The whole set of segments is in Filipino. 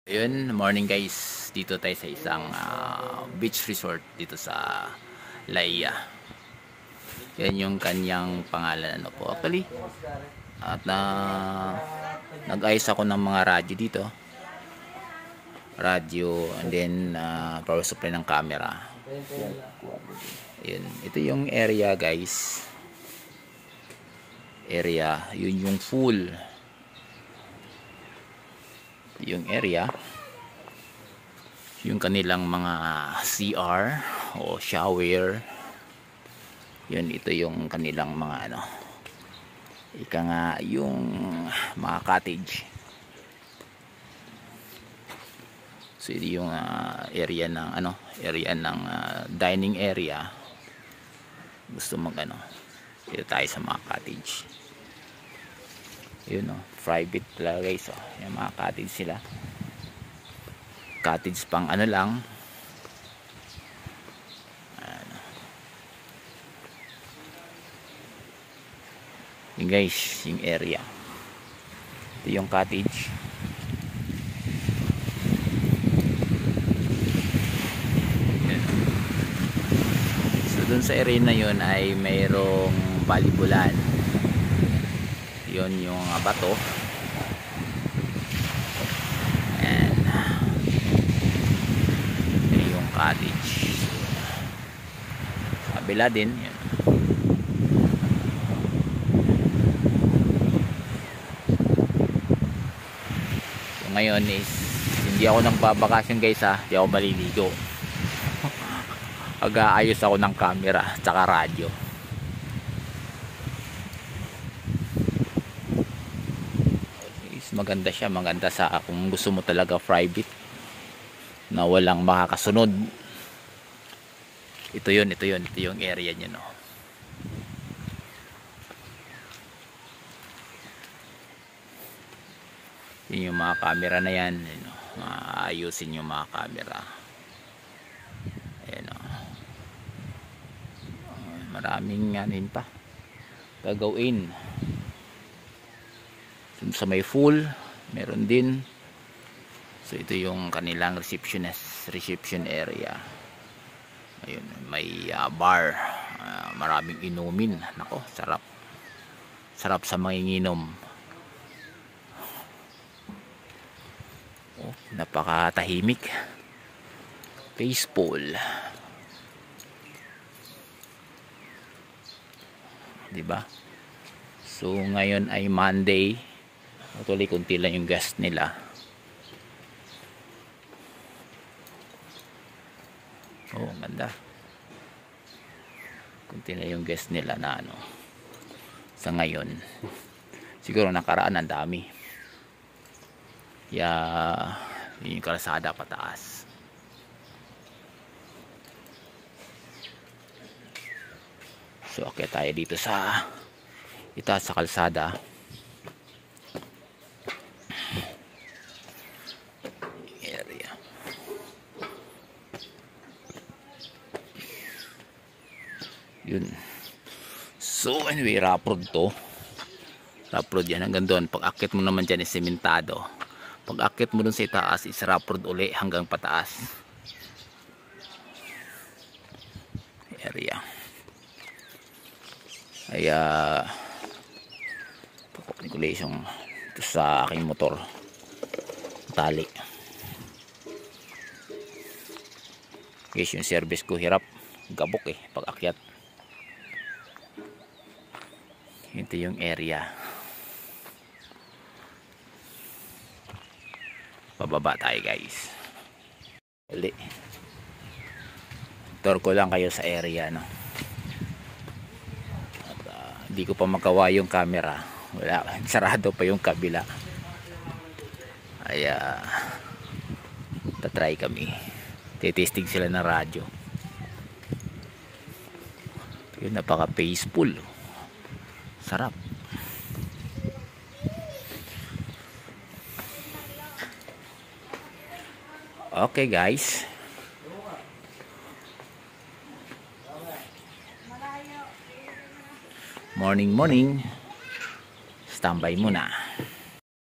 Ayun, morning guys. Dito tayo sa isang beach resort dito sa Laia. Yan yung kanyang pangalan ano po actually. At nag-ayos ako ng mga radyo dito. Radyo and then power supply ng camera. Ayun, ito yung area guys. Yun yung full. Yung area yung kanilang mga CR o shower. Yun, ito yung kanilang mga ika nga yung mga cottage. So ito yung area ng dining area. Gusto dito tayo sa mga cottage. Yun private pala guys yung mga cottage sila. Cottage pang lang. Yun guys, yung area. Ito yung cottage. Yun. So dun sa area na yun ay mayroong balibulan. Yun yung bato. And yung cottage. Kabila din yun. So ngayon is hindi ako nagbabakasyon guys hindi ako maliligo. Mag-aayos ako ng camera tsaka radyo. Maganda siya, maganda kung gusto mo talaga private na walang makakasunod. Ito yung area niya yun yung mga camera na yan ayusin yung mga camera. Ayan maraming pa gagawin. Sa may full meron din. So ito yung kanilang reception area. Ayun, may bar, maraming inumin. Nako, sarap sa manginginom. Napakatahimik, peaceful, diba? So ngayon ay Monday. Actually, kunti lang yung guest nila. Ganda. Kunti lang yung guest nila na sa ngayon. Siguro nakaraan ang dami. Yung kalsada pataas. So, okay tayo dito sa itaas sa kalsada. Yun. So anyway, rough road to. Rough road yan hanggang doon. Pag akit mo naman dyan is sementado. Pag akit mo doon sa itaas is rough road uli hanggang pataas. Area. Kaya calculation ito sa aking motor. Tali. Guys, yung service ko hirap. Gabok pag akyat. Ito yung area. Pababa tayo guys. Tour ko lang kayo sa area At, hindi ko pa magawa yung camera. Wala, sarado pa yung kabila. Ay tatry kami. Titesting sila ng radyo. Yun, napaka peaceful. Sarap. Okay guys. Morning. Standby muna.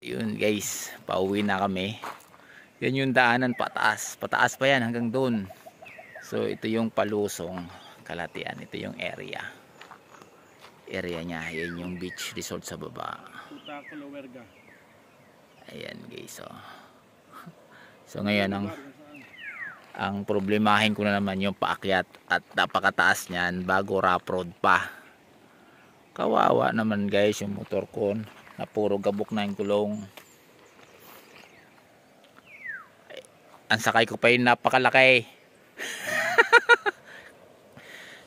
Yun guys, pauwi na kami. Yan yung daanan pataas. Pataas pa yan hanggang doon. So ito yung Palusong Kalatian. Ito yung area. Area niya. Yan yung beach resort sa baba. Ayan guys. So ngayon ang problemahin ko na naman yung paakyat at napakataas niyan bago rough road pa. Kawawa naman guys yung motor ko na puro gabok na yung gulong. Ang sakay ko pa yung napakalaki.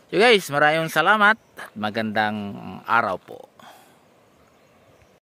So guys, maraming salamat. Magandang araw po.